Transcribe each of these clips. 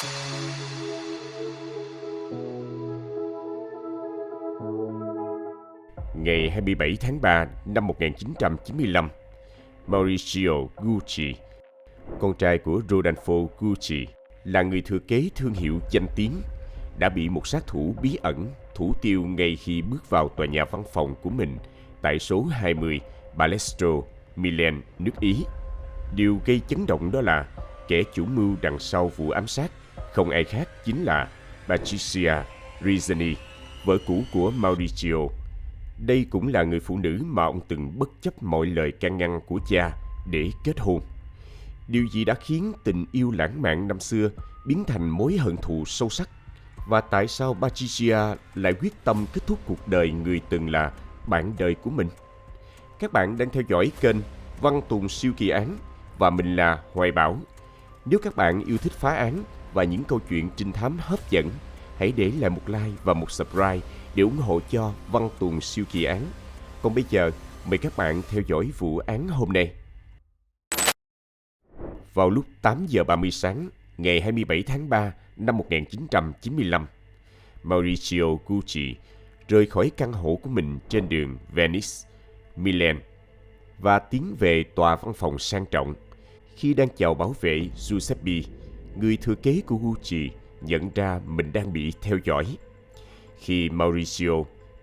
Ngày 27 tháng 3 năm 1995, Mauricio Gucci, con trai của Rodolfo Gucci, là người thừa kế thương hiệu danh tiếng, đã bị một sát thủ bí ẩn thủ tiêu ngay khi bước vào tòa nhà văn phòng của mình tại số 20 Balestro, Milan, nước Ý. Điều gây chấn động đó là kẻ chủ mưu đằng sau vụ ám sát không ai khác chính là Patricia Reggiani, vợ cũ của Mauricio. Đây cũng là người phụ nữ mà ông từng bất chấp mọi lời can ngăn của cha để kết hôn. Điều gì đã khiến tình yêu lãng mạn năm xưa biến thành mối hận thù sâu sắc? Và tại sao Patricia lại quyết tâm kết thúc cuộc đời người từng là bạn đời của mình? Các bạn đang theo dõi kênh Văn Tùng Siêu Kỳ Án và mình là Hoài Bảo. Nếu các bạn yêu thích phá án và những câu chuyện trinh thám hấp dẫn, hãy để lại một like và một subscribe để ủng hộ cho Văn Tùng Siêu Kỳ Án. Còn bây giờ, mời các bạn theo dõi vụ án hôm nay. Vào lúc 8 giờ 30 sáng, ngày 27 tháng 3 năm 1995, Mauricio Gucci rời khỏi căn hộ của mình trên đường Venice, Milan và tiến về tòa văn phòng sang trọng. Khi đang chào bảo vệ, Giuseppe, người thừa kế của Gucci, nhận ra mình đang bị theo dõi. Khi Mauricio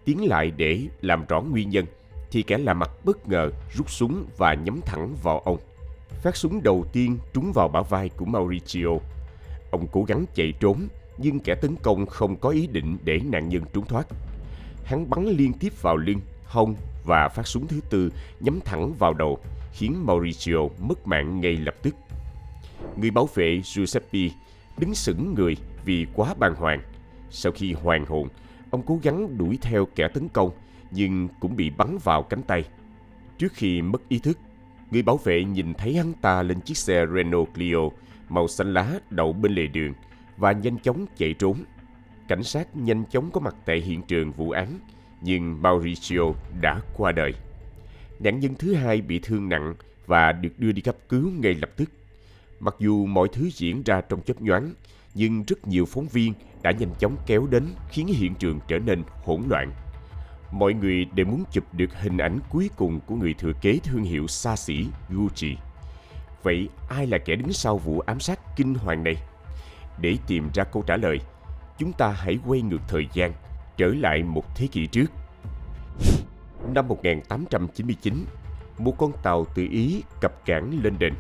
tiến lại để làm rõ nguyên nhân, thì kẻ lạ mặt bất ngờ rút súng và nhắm thẳng vào ông. Phát súng đầu tiên trúng vào bả vai của Mauricio. Ông cố gắng chạy trốn, nhưng kẻ tấn công không có ý định để nạn nhân trốn thoát. Hắn bắn liên tiếp vào lưng, hông và phát súng thứ tư nhắm thẳng vào đầu, khiến Mauricio mất mạng ngay lập tức. Người bảo vệ Giuseppe đứng sững người vì quá bàng hoàng. Sau khi hoàn hồn, ông cố gắng đuổi theo kẻ tấn công, nhưng cũng bị bắn vào cánh tay. Trước khi mất ý thức, người bảo vệ nhìn thấy hắn ta lên chiếc xe Renault Clio màu xanh lá đậu bên lề đường và nhanh chóng chạy trốn. Cảnh sát nhanh chóng có mặt tại hiện trường vụ án, nhưng Mauricio đã qua đời. Nạn nhân thứ hai bị thương nặng và được đưa đi cấp cứu ngay lập tức. Mặc dù mọi thứ diễn ra trong chớp nhoáng, nhưng rất nhiều phóng viên đã nhanh chóng kéo đến, khiến hiện trường trở nên hỗn loạn. Mọi người đều muốn chụp được hình ảnh cuối cùng của người thừa kế thương hiệu xa xỉ Gucci. Vậy ai là kẻ đứng sau vụ ám sát kinh hoàng này? Để tìm ra câu trả lời, chúng ta hãy quay ngược thời gian, trở lại một thế kỷ trước. Năm 1899, một con tàu từ Ý cập cảng lên đền.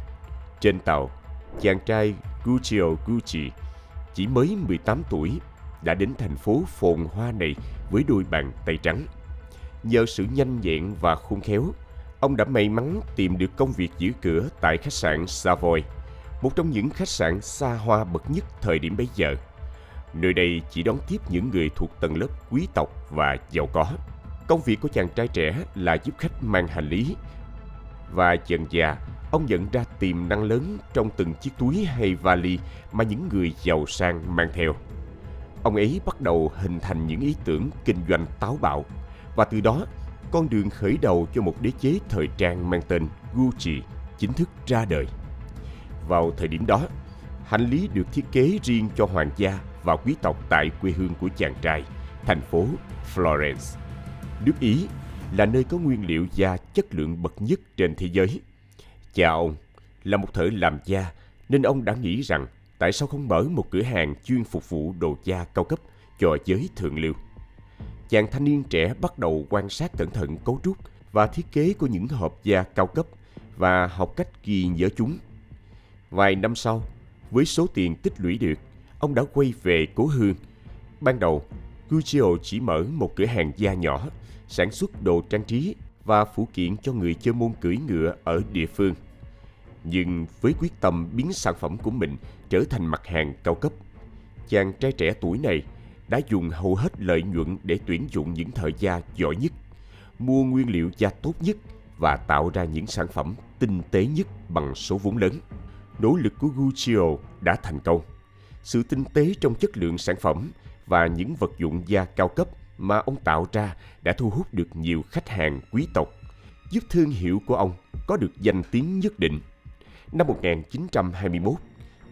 Trên tàu, chàng trai Guccio Gucci, chỉ mới 18 tuổi, đã đến thành phố phồn hoa này với đôi bàn tay trắng. Nhờ sự nhanh nhẹn và khôn khéo, ông đã may mắn tìm được công việc giữ cửa tại khách sạn Savoy, một trong những khách sạn xa hoa bậc nhất thời điểm bấy giờ. Nơi đây chỉ đón tiếp những người thuộc tầng lớp quý tộc và giàu có. Công việc của chàng trai trẻ là giúp khách mang hành lý, và dần dà ông nhận ra tiềm năng lớn trong từng chiếc túi hay vali mà những người giàu sang mang theo. Ông ấy bắt đầu hình thành những ý tưởng kinh doanh táo bạo, và từ đó, con đường khởi đầu cho một đế chế thời trang mang tên Gucci chính thức ra đời. Vào thời điểm đó, hành lý được thiết kế riêng cho hoàng gia và quý tộc tại quê hương của chàng trai, thành phố Florence. Nước Ý là nơi có nguyên liệu da chất lượng bậc nhất trên thế giới. Cha ông là một thợ làm da, nên ông đã nghĩ rằng tại sao không mở một cửa hàng chuyên phục vụ đồ da cao cấp cho giới thượng lưu. Chàng thanh niên trẻ bắt đầu quan sát cẩn thận cấu trúc và thiết kế của những hộp da cao cấp và học cách ghi nhớ chúng. Vài năm sau, với số tiền tích lũy được, ông đã quay về cố hương. Ban đầu, Guccio chỉ mở một cửa hàng da nhỏ, sản xuất đồ trang trí và phụ kiện cho người chơi môn cưỡi ngựa ở địa phương. Nhưng với quyết tâm biến sản phẩm của mình trở thành mặt hàng cao cấp, chàng trai trẻ tuổi này đã dùng hầu hết lợi nhuận để tuyển dụng những thợ da giỏi nhất, mua nguyên liệu da tốt nhất và tạo ra những sản phẩm tinh tế nhất bằng số vốn lớn. Nỗ lực của Guccio đã thành công. Sự tinh tế trong chất lượng sản phẩm và những vật dụng da cao cấp mà ông tạo ra đã thu hút được nhiều khách hàng quý tộc, giúp thương hiệu của ông có được danh tiếng nhất định. Năm 1921,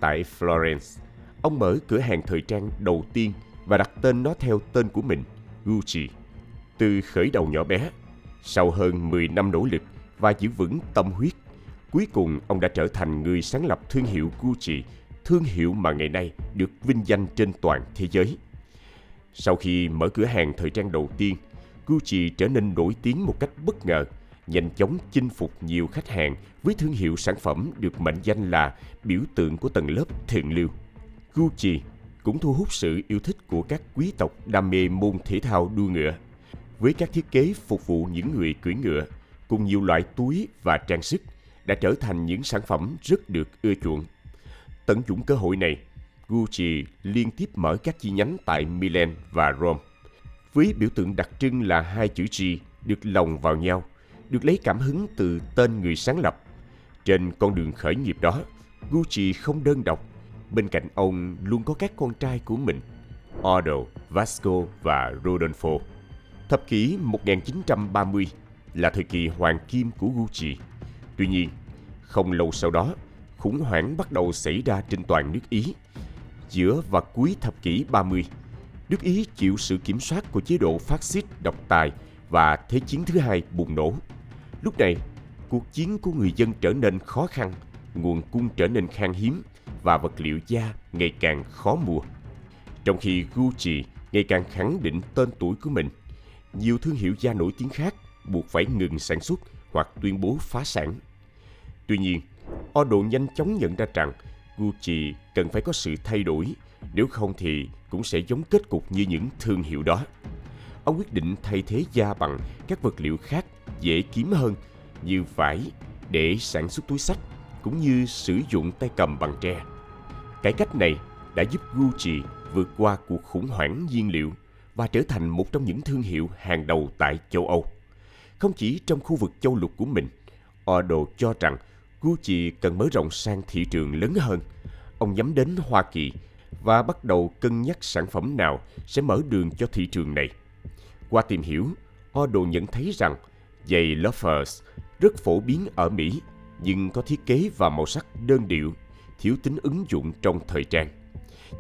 tại Florence, Ông mở cửa hàng thời trang đầu tiên và đặt tên nó theo tên của mình, Gucci. Từ khởi đầu nhỏ bé, sau hơn 10 năm nỗ lực và giữ vững tâm huyết, cuối cùng ông đã trở thành người sáng lập thương hiệu Gucci, thương hiệu mà ngày nay được vinh danh trên toàn thế giới. Sau khi mở cửa hàng thời trang đầu tiên, Gucci trở nên nổi tiếng một cách bất ngờ, nhanh chóng chinh phục nhiều khách hàng với thương hiệu sản phẩm được mệnh danh là biểu tượng của tầng lớp thượng lưu. Gucci cũng thu hút sự yêu thích của các quý tộc đam mê môn thể thao đua ngựa, với các thiết kế phục vụ những người cưỡi ngựa, cùng nhiều loại túi và trang sức, đã trở thành những sản phẩm rất được ưa chuộng. Tận dụng cơ hội này, Gucci liên tiếp mở các chi nhánh tại Milan và Rome, với biểu tượng đặc trưng là hai chữ G được lồng vào nhau, được lấy cảm hứng từ tên người sáng lập. Trên con đường khởi nghiệp đó, Gucci không đơn độc. Bên cạnh ông luôn có các con trai của mình, Aldo, Vasco và Rodolfo. Thập kỷ 1930 là thời kỳ hoàng kim của Gucci. Tuy nhiên, không lâu sau đó, khủng hoảng bắt đầu xảy ra trên toàn nước Ý. Giữa và cuối thập kỷ 30, nước Ý chịu sự kiểm soát của chế độ phát xít độc tài và Thế chiến thứ hai bùng nổ. Lúc này, cuộc chiến của người dân trở nên khó khăn, nguồn cung trở nên khan hiếm và vật liệu da ngày càng khó mua. Trong khi Gucci ngày càng khẳng định tên tuổi của mình, nhiều thương hiệu da nổi tiếng khác buộc phải ngừng sản xuất hoặc tuyên bố phá sản. Tuy nhiên, Aldo nhanh chóng nhận ra rằng Gucci cần phải có sự thay đổi, nếu không thì cũng sẽ giống kết cục như những thương hiệu đó. Ông quyết định thay thế da bằng các vật liệu khác dễ kiếm hơn như vải để sản xuất túi xách, cũng như sử dụng tay cầm bằng tre. Cải cách này đã giúp Gucci vượt qua cuộc khủng hoảng nhiên liệu và trở thành một trong những thương hiệu hàng đầu tại châu Âu. Không chỉ trong khu vực châu lục của mình, Aldo cho rằng Gucci cần mở rộng sang thị trường lớn hơn. Ông nhắm đến Hoa Kỳ và bắt đầu cân nhắc sản phẩm nào sẽ mở đường cho thị trường này. Qua tìm hiểu, Aldo nhận thấy rằng giày loafers rất phổ biến ở Mỹ, nhưng có thiết kế và màu sắc đơn điệu, thiếu tính ứng dụng trong thời trang.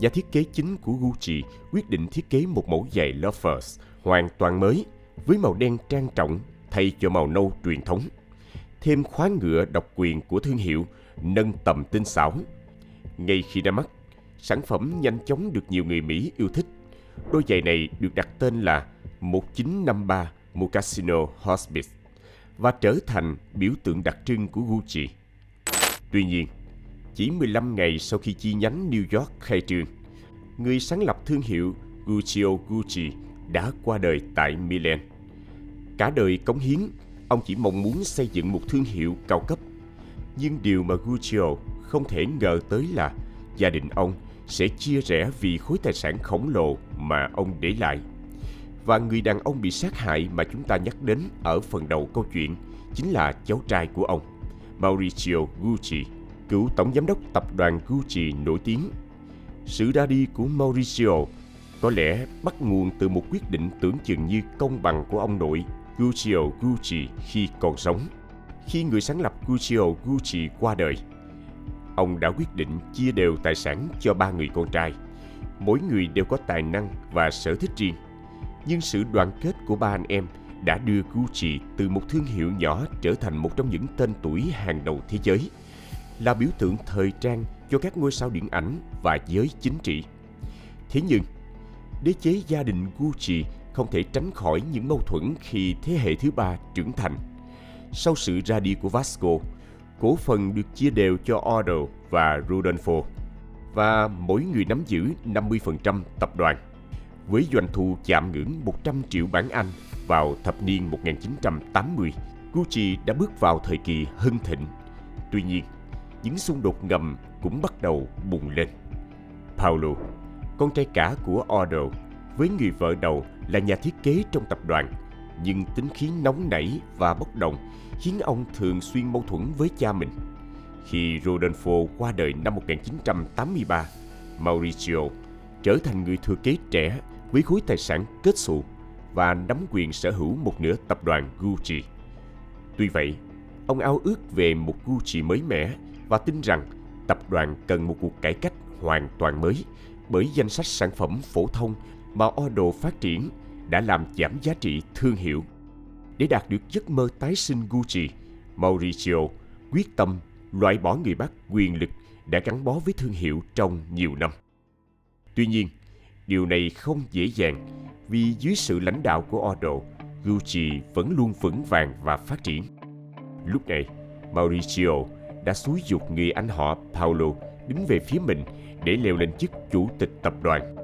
Nhà thiết kế chính của Gucci quyết định thiết kế một mẫu giày loafers hoàn toàn mới với màu đen trang trọng thay cho màu nâu truyền thống. Thêm khóa ngựa độc quyền của thương hiệu nâng tầm tinh xảo. Ngay khi ra mắt, sản phẩm nhanh chóng được nhiều người Mỹ yêu thích. Đôi giày này được đặt tên là 1953 Mocasino Hospice và trở thành biểu tượng đặc trưng của Gucci. Tuy nhiên, chỉ 15 ngày sau khi chi nhánh New York khai trương, người sáng lập thương hiệu Guccio Gucci đã qua đời tại Milan. Cả đời cống hiến, ông chỉ mong muốn xây dựng một thương hiệu cao cấp. Nhưng điều mà Guccio không thể ngờ tới là gia đình ông sẽ chia rẽ vì khối tài sản khổng lồ mà ông để lại. Và người đàn ông bị sát hại mà chúng ta nhắc đến ở phần đầu câu chuyện chính là cháu trai của ông, Maurizio Gucci, cựu tổng giám đốc tập đoàn Gucci nổi tiếng. Sự ra đi của Maurizio có lẽ bắt nguồn từ một quyết định tưởng chừng như công bằng của ông nội Guccio Gucci khi còn sống. Khi người sáng lập Guccio Gucci qua đời, ông đã quyết định chia đều tài sản cho 3 người con trai. Mỗi người đều có tài năng và sở thích riêng. Nhưng sự đoàn kết của ba anh em đã đưa Gucci từ một thương hiệu nhỏ trở thành một trong những tên tuổi hàng đầu thế giới, là biểu tượng thời trang cho các ngôi sao điện ảnh và giới chính trị. Thế nhưng, đế chế gia đình Gucci không thể tránh khỏi những mâu thuẫn khi thế hệ thứ ba trưởng thành. Sau sự ra đi của Vasco, cổ phần được chia đều cho Aldo và Rodolfo, và mỗi người nắm giữ 50% tập đoàn. Với doanh thu chạm ngưỡng 100 triệu bảng Anh vào thập niên 1980, Gucci đã bước vào thời kỳ hưng thịnh. Tuy nhiên, những xung đột ngầm cũng bắt đầu bùng lên. Paolo, con trai cả của Aldo, với người vợ đầu là nhà thiết kế trong tập đoàn, nhưng tính khí nóng nảy và bốc đồng khiến ông thường xuyên mâu thuẫn với cha mình. Khi Rodolfo qua đời năm 1983, Maurizio trở thành người thừa kế trẻ với khối tài sản kết xù và nắm quyền sở hữu một nửa tập đoàn Gucci. Tuy vậy, ông ao ước về một Gucci mới mẻ và tin rằng tập đoàn cần một cuộc cải cách hoàn toàn mới, bởi danh sách sản phẩm phổ thông mà Oddo phát triển đã làm giảm giá trị thương hiệu. Để đạt được giấc mơ tái sinh Gucci, Mauricio quyết tâm loại bỏ người bác quyền lực đã gắn bó với thương hiệu trong nhiều năm. Tuy nhiên, điều này không dễ dàng vì dưới sự lãnh đạo của Oddo, Gucci vẫn luôn vững vàng và phát triển. Lúc này, Mauricio đã xúi giục người anh họ Paolo đứng về phía mình để leo lên chức chủ tịch tập đoàn.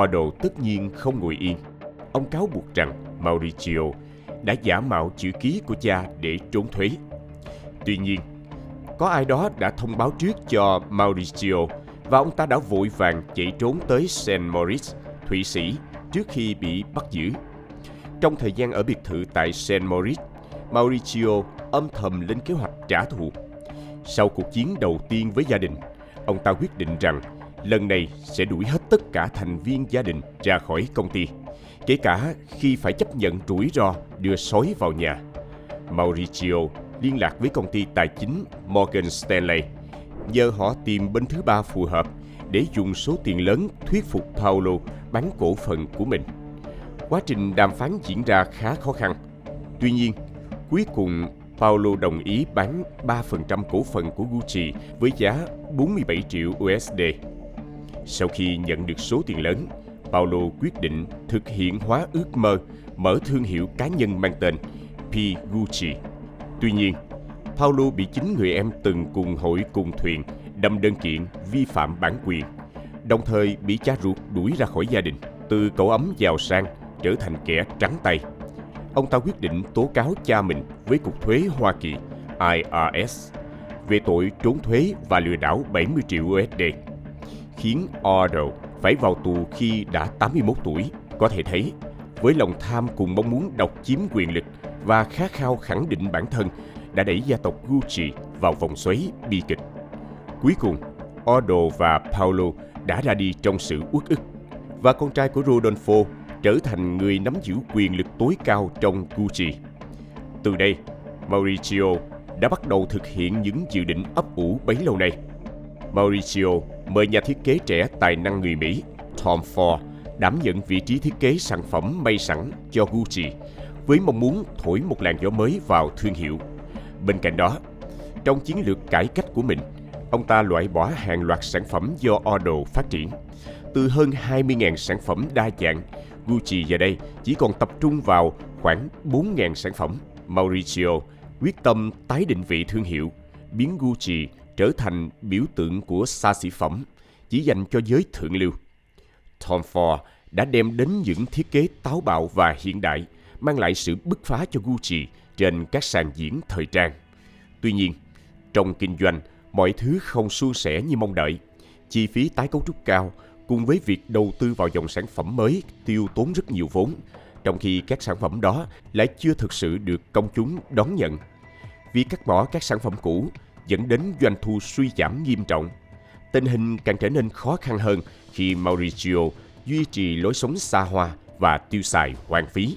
Oddo tất nhiên không ngồi yên. Ông cáo buộc rằng Mauricio đã giả mạo chữ ký của cha để trốn thuế. Tuy nhiên, có ai đó đã thông báo trước cho Mauricio và ông ta đã vội vàng chạy trốn tới Saint Moritz, Thụy Sĩ trước khi bị bắt giữ. Trong thời gian ở biệt thự tại Saint Moritz, Mauricio âm thầm lên kế hoạch trả thù. Sau cuộc chiến đầu tiên với gia đình, ông ta quyết định rằng lần này sẽ đuổi hết tất cả thành viên gia đình ra khỏi công ty, kể cả khi phải chấp nhận rủi ro đưa sói vào nhà. Mauricio liên lạc với công ty tài chính Morgan Stanley, nhờ họ tìm bên thứ ba phù hợp để dùng số tiền lớn thuyết phục Paolo bán cổ phần của mình. Quá trình đàm phán diễn ra khá khó khăn. Tuy nhiên, cuối cùng Paolo đồng ý bán 3% cổ phần của Gucci với giá 47 triệu USD. Sau khi nhận được số tiền lớn, Paolo quyết định thực hiện hóa ước mơ mở thương hiệu cá nhân mang tên P. Gucci. Tuy nhiên, Paolo bị chính người em từng cùng hội cùng thuyền đâm đơn kiện vi phạm bản quyền, đồng thời bị cha ruột đuổi ra khỏi gia đình. Từ cậu ấm giàu sang trở thành kẻ trắng tay, ông ta quyết định tố cáo cha mình với Cục Thuế Hoa Kỳ IRS về tội trốn thuế và lừa đảo 70 triệu USD, khiến Oddo phải vào tù khi đã 81 tuổi. Có thể thấy, với lòng tham cùng mong muốn độc chiếm quyền lực và khát khao khẳng định bản thân đã đẩy gia tộc Gucci vào vòng xoáy bi kịch. Cuối cùng, Oddo và Paolo đã ra đi trong sự uất ức, và con trai của Rodolfo trở thành người nắm giữ quyền lực tối cao trong Gucci. Từ đây, Mauricio đã bắt đầu thực hiện những dự định ấp ủ bấy lâu nay. Mauricio mời nhà thiết kế trẻ tài năng người Mỹ Tom Ford đảm nhận vị trí thiết kế sản phẩm may sẵn cho Gucci, với mong muốn thổi một làn gió mới vào thương hiệu. Bên cạnh đó, trong chiến lược cải cách của mình, ông ta loại bỏ hàng loạt sản phẩm do Oddo phát triển. Từ hơn 20.000 sản phẩm đa dạng, Gucci giờ đây chỉ còn tập trung vào khoảng 4.000 sản phẩm. Mauricio quyết tâm tái định vị thương hiệu, biến Gucci trở thành biểu tượng của xa xỉ phẩm chỉ dành cho giới thượng lưu. Tom Ford đã đem đến những thiết kế táo bạo và hiện đại, mang lại sự bứt phá cho Gucci trên các sàn diễn thời trang. Tuy nhiên, trong kinh doanh, mọi thứ không suôn sẻ như mong đợi. Chi phí tái cấu trúc cao cùng với việc đầu tư vào dòng sản phẩm mới tiêu tốn rất nhiều vốn, trong khi các sản phẩm đó lại chưa thực sự được công chúng đón nhận. Việc cắt bỏ các sản phẩm cũ dẫn đến doanh thu suy giảm nghiêm trọng. Tình hình càng trở nên khó khăn hơn khi Mauricio duy trì lối sống xa hoa và tiêu xài hoang phí.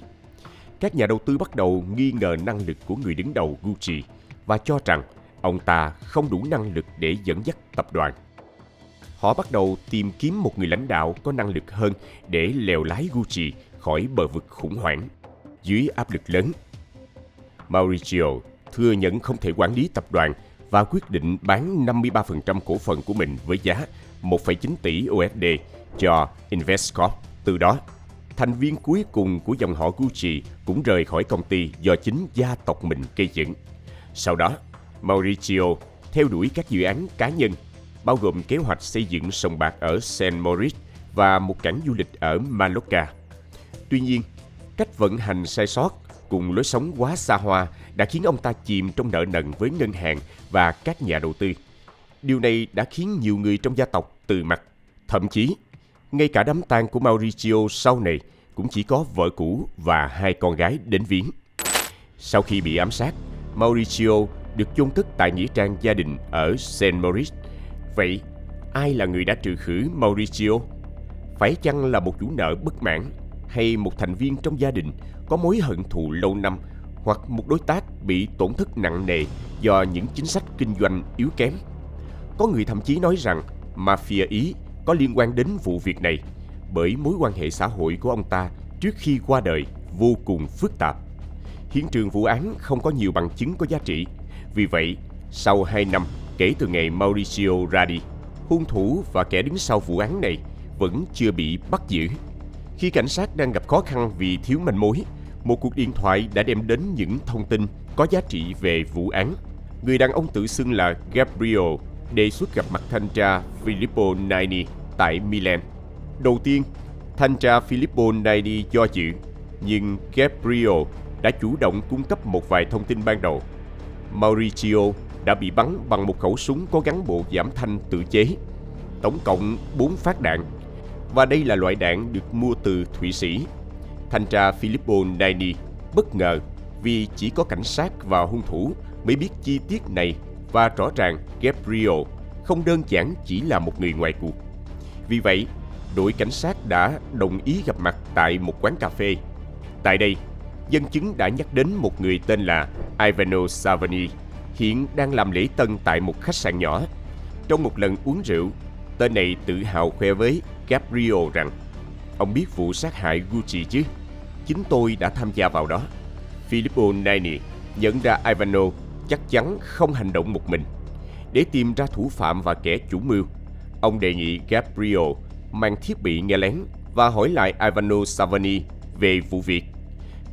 Các nhà đầu tư bắt đầu nghi ngờ năng lực của người đứng đầu Gucci và cho rằng ông ta không đủ năng lực để dẫn dắt tập đoàn. Họ bắt đầu tìm kiếm một người lãnh đạo có năng lực hơn để lèo lái Gucci khỏi bờ vực khủng hoảng. Dưới áp lực lớn, Mauricio thừa nhận không thể quản lý tập đoàn và quyết định bán 53% cổ phần của mình với giá 1,9 tỷ USD cho Investcorp. Từ đó, thành viên cuối cùng của dòng họ Gucci cũng rời khỏi công ty do chính gia tộc mình gây dựng. Sau đó, Mauricio theo đuổi các dự án cá nhân, bao gồm kế hoạch xây dựng sòng bạc ở Saint Moritz và một cảng du lịch ở Mallorca. Tuy nhiên, cách vận hành sai sót cùng lối sống quá xa hoa đã khiến ông ta chìm trong nợ nần với ngân hàng và các nhà đầu tư. Điều này đã khiến nhiều người trong gia tộc từ mặt. Thậm chí, ngay cả đám tang của Mauricio sau này cũng chỉ có vợ cũ và 2 con gái đến viếng. Sau khi bị ám sát, Mauricio được chôn cất tại nghĩa trang gia đình ở Saint Moritz. Vậy, ai là người đã trừ khử Mauricio? Phải chăng là một chủ nợ bất mãn, hay một thành viên trong gia đình có mối hận thù lâu năm, hoặc một đối tác bị tổn thất nặng nề do những chính sách kinh doanh yếu kém? Có người thậm chí nói rằng mafia Ý có liên quan đến vụ việc này, bởi mối quan hệ xã hội của ông ta trước khi qua đời vô cùng phức tạp. Hiện trường vụ án không có nhiều bằng chứng có giá trị. Vì vậy, sau 2 năm kể từ ngày Mauricio ra đi, hung thủ và kẻ đứng sau vụ án này vẫn chưa bị bắt giữ. Khi cảnh sát đang gặp khó khăn vì thiếu manh mối, một cuộc điện thoại đã đem đến những thông tin có giá trị về vụ án. Người đàn ông tự xưng là Gabriel đề xuất gặp mặt thanh tra Filippo Naini tại Milan. Đầu tiên, thanh tra Filippo Naini do dự, nhưng Gabriel đã chủ động cung cấp một vài thông tin ban đầu. Mauricio đã bị bắn bằng một khẩu súng có gắn bộ giảm thanh tự chế, tổng cộng 4 phát đạn, và đây là loại đạn được mua từ Thụy Sĩ. Thanh tra Filippo Naini bất ngờ vì chỉ có cảnh sát và hung thủ mới biết chi tiết này, và rõ ràng Gabriel không đơn giản chỉ là một người ngoài cuộc. Vì vậy, đội cảnh sát đã đồng ý gặp mặt tại một quán cà phê. Tại đây, dân chứng đã nhắc đến một người tên là Ivano Savani, hiện đang làm lễ tân tại một khách sạn nhỏ. Trong một lần uống rượu, tên này tự hào khoe với Gabriel rằng: "Ông biết vụ sát hại Gucci chứ? Chính tôi đã tham gia vào đó." Filippo Naini nhận ra Ivano chắc chắn không hành động một mình. Để tìm ra thủ phạm và kẻ chủ mưu, ông đề nghị Gabriel mang thiết bị nghe lén và hỏi lại Ivano Savani về vụ việc.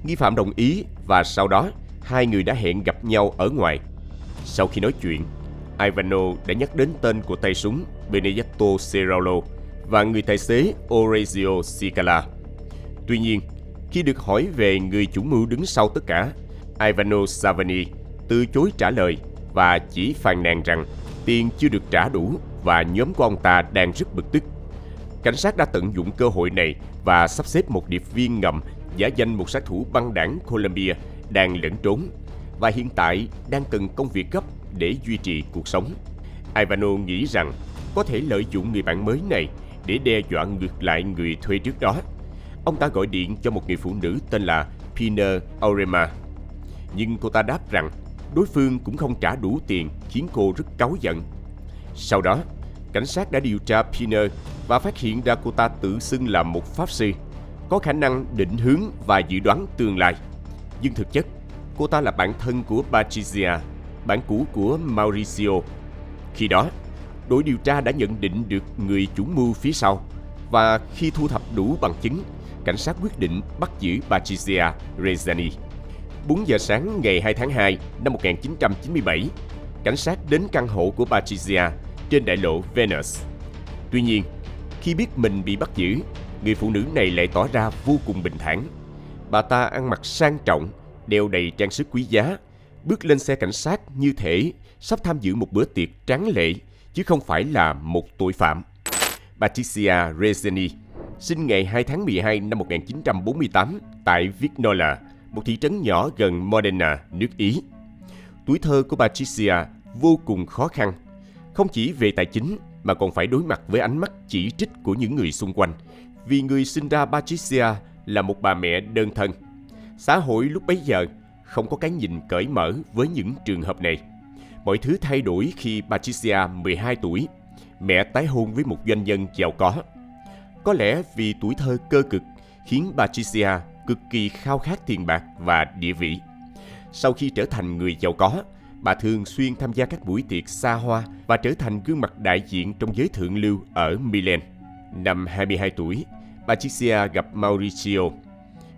Nghi phạm đồng ý, và sau đó hai người đã hẹn gặp nhau ở ngoài. Sau khi nói chuyện, Ivano đã nhắc đến tên của tay súng Benedetto Serrano và người tài xế Orazio Scala. Tuy nhiên, khi được hỏi về người chủ mưu đứng sau tất cả, Ivano Savani từ chối trả lời và chỉ phàn nàn rằng tiền chưa được trả đủ và nhóm của ông ta đang rất bực tức. Cảnh sát đã tận dụng cơ hội này và sắp xếp một điệp viên ngầm giả danh một sát thủ băng đảng Colombia đang lẫn trốn và hiện tại đang cần công việc gấp để duy trì cuộc sống. Ivano nghĩ rằng có thể lợi dụng người bạn mới này để đe dọa ngược lại người thuê trước đó. Ông ta gọi điện cho một người phụ nữ tên là Pina Aurema, nhưng cô ta đáp rằng đối phương cũng không trả đủ tiền, khiến cô rất cáu giận. Sau đó, cảnh sát đã điều tra Pina và phát hiện ra cô ta tự xưng là một pháp sư, có khả năng định hướng và dự đoán tương lai. Nhưng thực chất, cô ta là bạn thân của Patricia, bạn cũ của Mauricio. Khi đó, đội điều tra đã nhận định được người chủ mưu phía sau, và khi thu thập đủ bằng chứng, cảnh sát quyết định bắt giữ Patricia Reggiani. 4 giờ sáng ngày 2 tháng 2 năm 1997, cảnh sát đến căn hộ của Patricia trên đại lộ Venus. Tuy nhiên, khi biết mình bị bắt giữ, người phụ nữ này lại tỏ ra vô cùng bình thản. Bà ta ăn mặc sang trọng, đeo đầy trang sức quý giá, bước lên xe cảnh sát như thể sắp tham dự một bữa tiệc tráng lệ, chứ không phải là một tội phạm. Patricia Reggiani sinh ngày 2 tháng 12 năm 1948 tại Vignola, một thị trấn nhỏ gần Modena, nước Ý. Tuổi thơ của Patricia vô cùng khó khăn, không chỉ về tài chính mà còn phải đối mặt với ánh mắt chỉ trích của những người xung quanh, vì người sinh ra Patricia là một bà mẹ đơn thân. Xã hội lúc bấy giờ không có cái nhìn cởi mở với những trường hợp này. Mọi thứ thay đổi khi Patricia 12 tuổi, mẹ tái hôn với một doanh nhân giàu có. Có lẽ vì tuổi thơ cơ cực khiến Patricia cực kỳ khao khát tiền bạc và địa vị. Sau khi trở thành người giàu có, bà thường xuyên tham gia các buổi tiệc xa hoa và trở thành gương mặt đại diện trong giới thượng lưu ở Milan. Năm 22 tuổi, Patricia gặp Mauricio.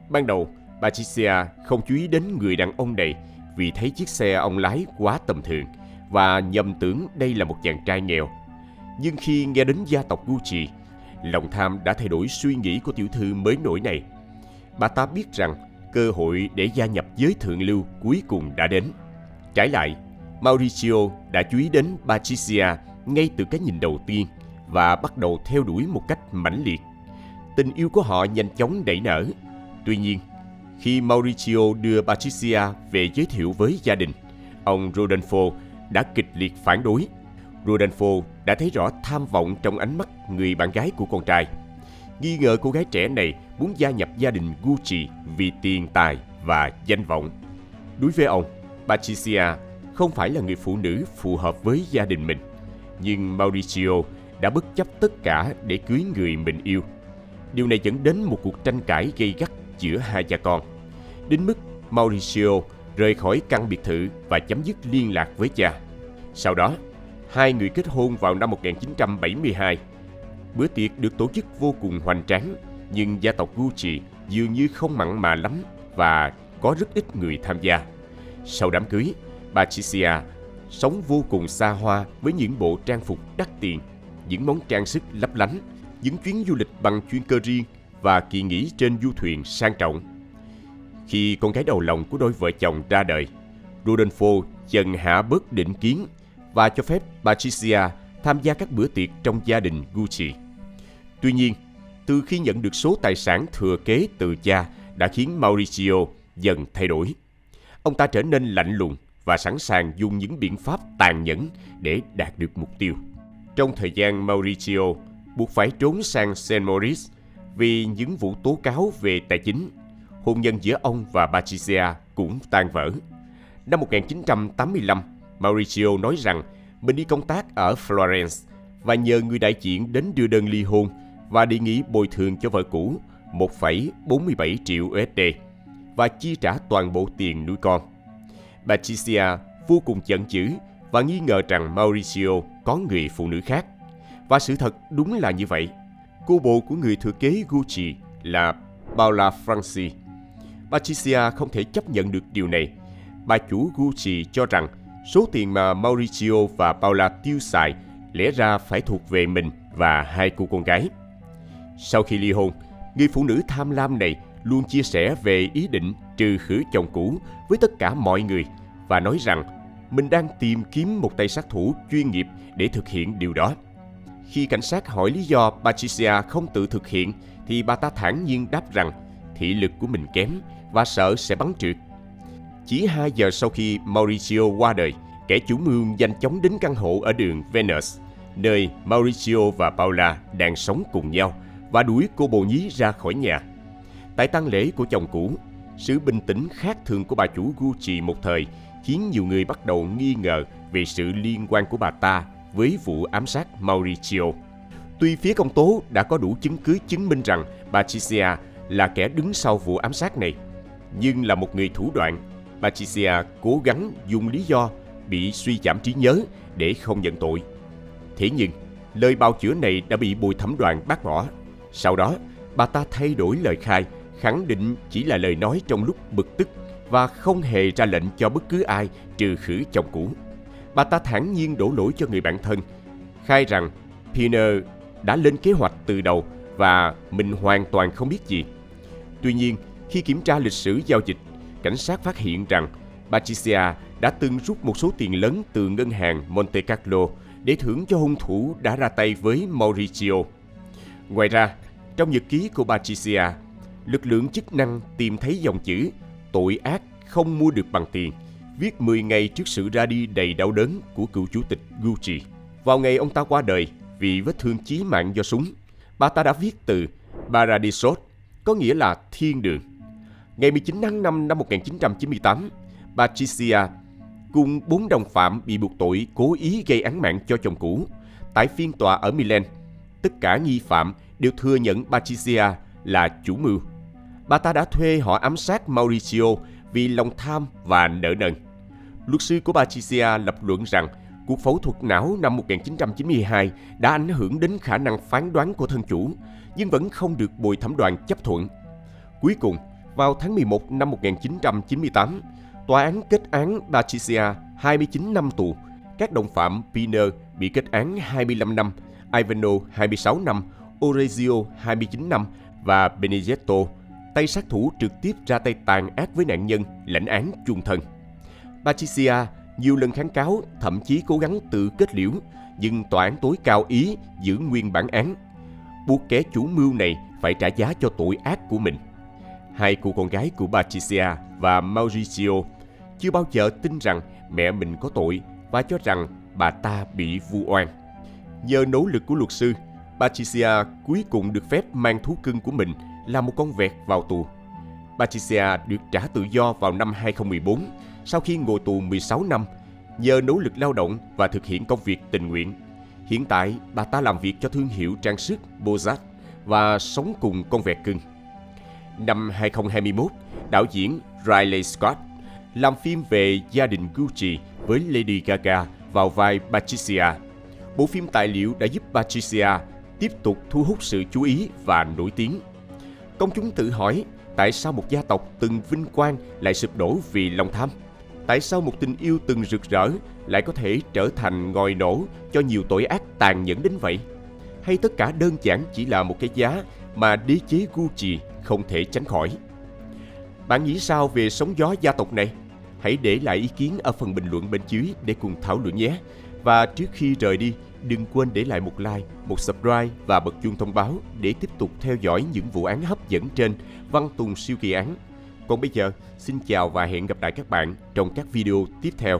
Ban đầu, Patricia không chú ý đến người đàn ông này vì thấy chiếc xe ông lái quá tầm thường và nhầm tưởng đây là một chàng trai nghèo. Nhưng khi nghe đến gia tộc Gucci, lòng tham đã thay đổi suy nghĩ của tiểu thư mới nổi này. Bà ta biết rằng cơ hội để gia nhập giới thượng lưu cuối cùng đã đến. Trái lại, Mauricio đã chú ý đến Patricia ngay từ cái nhìn đầu tiên và bắt đầu theo đuổi một cách mãnh liệt. Tình yêu của họ nhanh chóng nảy nở. Tuy nhiên, khi Mauricio đưa Patricia về giới thiệu với gia đình, ông Rodolfo đã kịch liệt phản đối. Rodolfo đã thấy rõ tham vọng trong ánh mắt người bạn gái của con trai, nghi ngờ cô gái trẻ này muốn gia nhập gia đình Gucci vì tiền tài và danh vọng. Đối với ông, Patricia không phải là người phụ nữ phù hợp với gia đình mình, nhưng Mauricio đã bất chấp tất cả để cưới người mình yêu. Điều này dẫn đến một cuộc tranh cãi gay gắt giữa hai cha con, đến mức Mauricio rời khỏi căn biệt thự và chấm dứt liên lạc với cha. Sau đó, hai người kết hôn vào năm 1972. Bữa tiệc được tổ chức vô cùng hoành tráng, nhưng gia tộc Gucci dường như không mặn mà lắm và có rất ít người tham gia. Sau đám cưới, Patricia sống vô cùng xa hoa với những bộ trang phục đắt tiền, những món trang sức lấp lánh, những chuyến du lịch bằng chuyên cơ riêng và kỳ nghỉ trên du thuyền sang trọng. Khi con gái đầu lòng của đôi vợ chồng ra đời, Rodolfo dần hạ bớt định kiến và cho phép Patricia tham gia các bữa tiệc trong gia đình Gucci. Tuy nhiên, từ khi nhận được số tài sản thừa kế từ cha đã khiến Mauricio dần thay đổi. Ông ta trở nên lạnh lùng và sẵn sàng dùng những biện pháp tàn nhẫn để đạt được mục tiêu. Trong thời gian Mauricio buộc phải trốn sang Saint Moritz vì những vụ tố cáo về tài chính, hôn nhân giữa ông và Patricia cũng tan vỡ. Năm 1985, Mauricio nói rằng mình đi công tác ở Florence và nhờ người đại diện đến đưa đơn ly hôn và đề nghị bồi thường cho vợ cũ 1,47 triệu USD và chi trả toàn bộ tiền nuôi con. Patricia vô cùng giận dữ và nghi ngờ rằng Mauricio có người phụ nữ khác. Và sự thật đúng là như vậy. Cô bồ của người thừa kế Gucci là Paula Franci. Patricia không thể chấp nhận được điều này. Bà chủ Gucci cho rằng số tiền mà Mauricio và Paula tiêu xài lẽ ra phải thuộc về mình và hai cô con gái. Sau khi ly hôn, người phụ nữ tham lam này luôn chia sẻ về ý định trừ khử chồng cũ với tất cả mọi người và nói rằng mình đang tìm kiếm một tay sát thủ chuyên nghiệp để thực hiện điều đó. Khi cảnh sát hỏi lý do Patricia không tự thực hiện thì bà ta thản nhiên đáp rằng thị lực của mình kém và sợ sẽ bắn trượt. Chỉ 2 giờ sau khi Mauricio qua đời, kẻ chủ mưu nhanh chóng đến căn hộ ở đường Venus, nơi Mauricio và Paula đang sống cùng nhau, và đuổi cô bồ nhí ra khỏi nhà. Tại tang lễ của chồng cũ, sự bình tĩnh khác thường của bà chủ Gucci một thời khiến nhiều người bắt đầu nghi ngờ về sự liên quan của bà ta với vụ ám sát Mauricio. Tuy phía công tố đã có đủ chứng cứ chứng minh rằng Patricia là kẻ đứng sau vụ ám sát này, nhưng là một người thủ đoạn, Patricia cố gắng dùng lý do bị suy giảm trí nhớ để không nhận tội. Thế nhưng, lời bào chữa này đã bị bồi thẩm đoàn bác bỏ. Sau đó, bà ta thay đổi lời khai, khẳng định chỉ là lời nói trong lúc bực tức và không hề ra lệnh cho bất cứ ai trừ khử chồng cũ. Bà ta thản nhiên đổ lỗi cho người bạn thân, khai rằng Piner đã lên kế hoạch từ đầu và mình hoàn toàn không biết gì. Tuy nhiên, khi kiểm tra lịch sử giao dịch, cảnh sát phát hiện rằng Patricia đã từng rút một số tiền lớn từ ngân hàng Monte Carlo để thưởng cho hung thủ đã ra tay với Mauricio. Ngoài ra, trong nhật ký của Patricia, lực lượng chức năng tìm thấy dòng chữ tội ác không mua được bằng tiền, viết 10 ngày trước sự ra đi đầy đau đớn của cựu chủ tịch Gucci. Vào ngày ông ta qua đời vì vết thương chí mạng do súng, bà ta đã viết từ Paradisos, có nghĩa là thiên đường. Ngày 19 tháng 5 năm 1998, Patricia cùng 4 đồng phạm bị buộc tội cố ý gây án mạng cho chồng cũ. Tại phiên tòa ở Milan, tất cả nghi phạm đều thừa nhận Patricia là chủ mưu. Bà ta đã thuê họ ám sát Mauricio vì lòng tham và nợ nần. Luật sư của Patricia lập luận rằng cuộc phẫu thuật não năm 1992 đã ảnh hưởng đến khả năng phán đoán của thân chủ, nhưng vẫn không được bồi thẩm đoàn chấp thuận. Cuối cùng, vào tháng 11 năm 1998, tòa án kết án Patricia 29 năm tù. Các đồng phạm Piner bị kết án 25 năm, Ivano 26 năm, Orezio 29 năm và Benedetto, tay sát thủ trực tiếp ra tay tàn ác với nạn nhân, lãnh án chung thân. Patricia nhiều lần kháng cáo, thậm chí cố gắng tự kết liễu, nhưng tòa án tối cao Ý giữ nguyên bản án, buộc kẻ chủ mưu này phải trả giá cho tội ác của mình. Hai cô con gái của Patricia và Mauricio chưa bao giờ tin rằng mẹ mình có tội và cho rằng bà ta bị vu oan. Nhờ nỗ lực của luật sư, Patricia cuối cùng được phép mang thú cưng của mình là một con vẹt vào tù. Patricia được trả tự do vào năm 2014 sau khi ngồi tù 16 năm nhờ nỗ lực lao động và thực hiện công việc tình nguyện. Hiện tại, bà ta làm việc cho thương hiệu trang sức Bozat và sống cùng con vẹt cưng. Năm 2021, đạo diễn Riley Scott làm phim về gia đình Gucci với Lady Gaga vào vai Patricia. Bộ phim tài liệu đã giúp Patricia tiếp tục thu hút sự chú ý và nổi tiếng. Công chúng tự hỏi, tại sao một gia tộc từng vinh quang lại sụp đổ vì lòng tham? Tại sao một tình yêu từng rực rỡ lại có thể trở thành ngòi nổ cho nhiều tội ác tàn nhẫn đến vậy? Hay tất cả đơn giản chỉ là một cái giá mà đế chế Gucci không thể tránh khỏi? Bạn nghĩ sao về sóng gió gia tộc này? Hãy để lại ý kiến ở phần bình luận bên dưới để cùng thảo luận nhé. Và trước khi rời đi, đừng quên để lại một like, một subscribe và bật chuông thông báo để tiếp tục theo dõi những vụ án hấp dẫn trên Văn Tùng Siêu Kỳ Án. Còn bây giờ, xin chào và hẹn gặp lại các bạn trong các video tiếp theo.